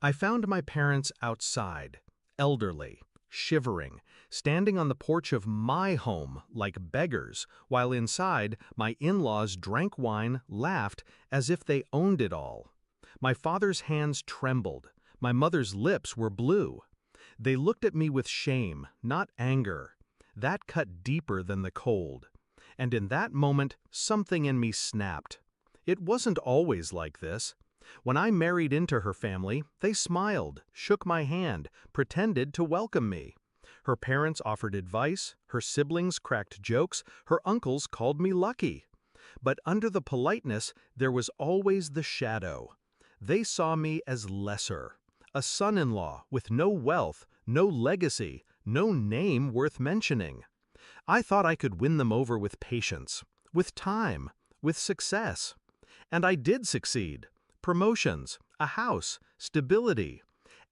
I found my parents outside, elderly, shivering, standing on the porch of my home like beggars, while inside, my in-laws drank wine, laughed, as if they owned it all. My father's hands trembled. My mother's lips were blue. They looked at me with shame, not anger. That cut deeper than the cold. And in that moment, something in me snapped. It wasn't always like this. When I married into her family, they smiled, shook my hand, pretended to welcome me. Her parents offered advice, her siblings cracked jokes, her uncles called me lucky. But under the politeness, there was always the shadow. They saw me as lesser, a son-in-law with no wealth, no legacy, no name worth mentioning. I thought I could win them over with patience, with time, with success. And I did succeed. Promotions, a house, stability.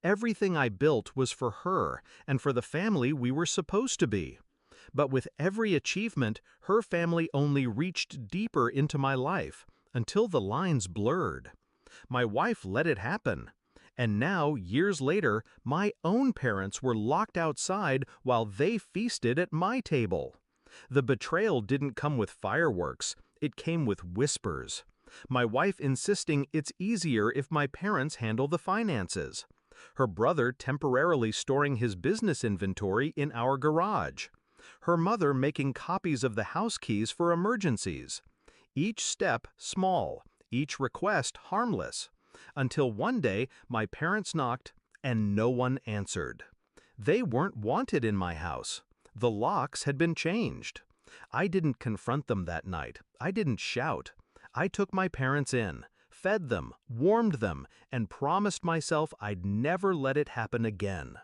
Everything I built was for her and for the family we were supposed to be. But with every achievement, her family only reached deeper into my life, until the lines blurred. My wife let it happen. And now, years later, my own parents were locked outside while they feasted at my table. The betrayal didn't come with fireworks, it came with whispers. My wife insisting it's easier if my parents handle the finances. Her brother temporarily storing his business inventory in our garage. Her mother making copies of the house keys for emergencies. Each step small, each request harmless. Until one day my parents knocked and no one answered. They weren't wanted in my house. The locks had been changed. I didn't confront them that night. I didn't shout. I took my parents in, fed them, warmed them, and promised myself I'd never let it happen again.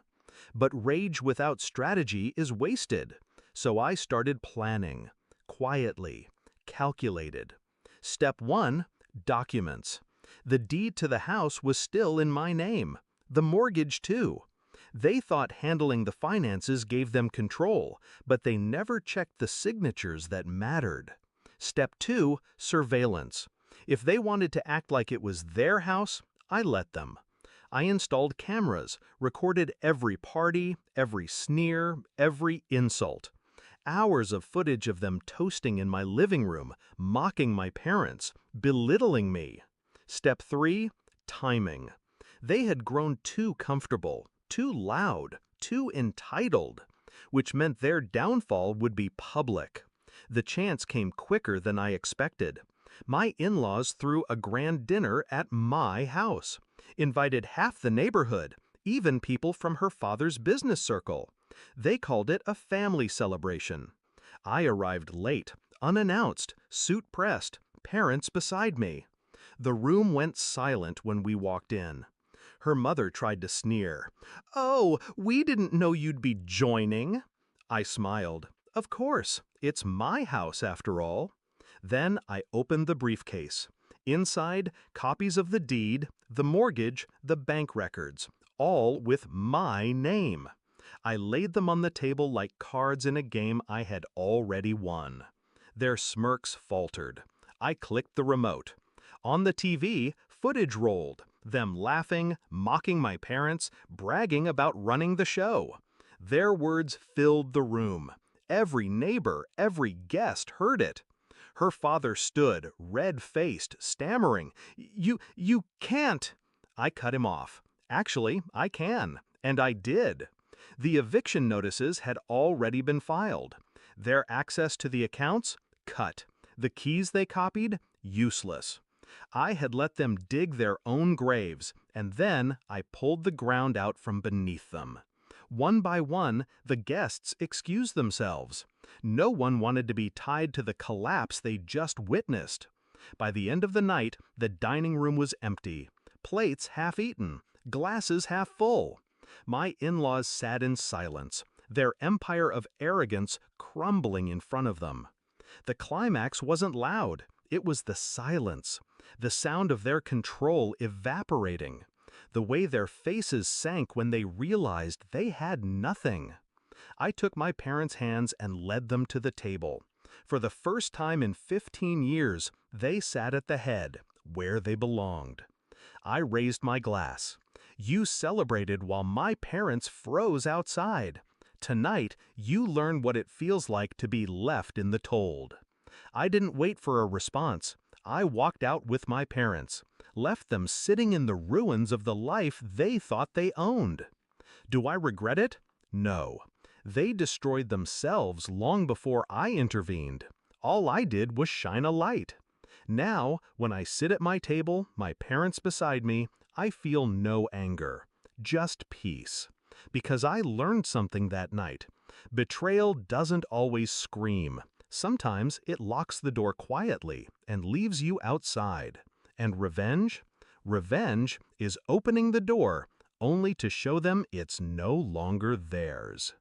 But rage without strategy is wasted, so I started planning, quietly, calculated. Step 1, documents. The deed to the house was still in my name, the mortgage too. They thought handling the finances gave them control, but they never checked the signatures that mattered. Step 2, surveillance. If they wanted to act like it was their house, I let them. I installed cameras, recorded every party, every sneer, every insult. Hours of footage of them toasting in my living room, mocking my parents, belittling me. Step 3, timing. They had grown too comfortable, too loud, too entitled, which meant their downfall would be public. The chance came quicker than I expected. My in-laws threw a grand dinner at my house, invited half the neighborhood, even people from her father's business circle. They called it a family celebration. I arrived late, unannounced, suit pressed, parents beside me. The room went silent when we walked in. Her mother tried to sneer. "Oh, we didn't know you'd be joining." I smiled. Of course, it's my house after all. Then I opened the briefcase. Inside, copies of the deed, the mortgage, the bank records, all with my name. I laid them on the table like cards in a game I had already won. Their smirks faltered. I clicked the remote. On the TV, footage rolled, them laughing, mocking my parents, bragging about running the show. Their words filled the room. Every neighbor, every guest heard it. Her father stood, red-faced, stammering, You can't." I cut him off. Actually, I can. And I did. The eviction notices had already been filed. Their access to the accounts? Cut. The keys they copied? Useless. I had let them dig their own graves, and then I pulled the ground out from beneath them. One by one, the guests excused themselves. No one wanted to be tied to the collapse they just witnessed. By the end of the night, the dining room was empty. Plates half-eaten, glasses half full. My in-laws sat in silence, their empire of arrogance crumbling in front of them. The climax wasn't loud. It was the silence, the sound of their control evaporating, the way their faces sank when they realized they had nothing. I took my parents' hands and led them to the table. For the first time in 15 years, they sat at the head, where they belonged. I raised my glass. You celebrated while my parents froze outside. Tonight, you learn what it feels like to be left in the cold. I didn't wait for a response. I walked out with my parents, left them sitting in the ruins of the life they thought they owned. Do I regret it? No. They destroyed themselves long before I intervened. All I did was shine a light. Now, when I sit at my table, my parents beside me, I feel no anger, just peace. Because I learned something that night. Betrayal doesn't always scream. Sometimes it locks the door quietly and leaves you outside. And revenge? Revenge is opening the door only to show them it's no longer theirs.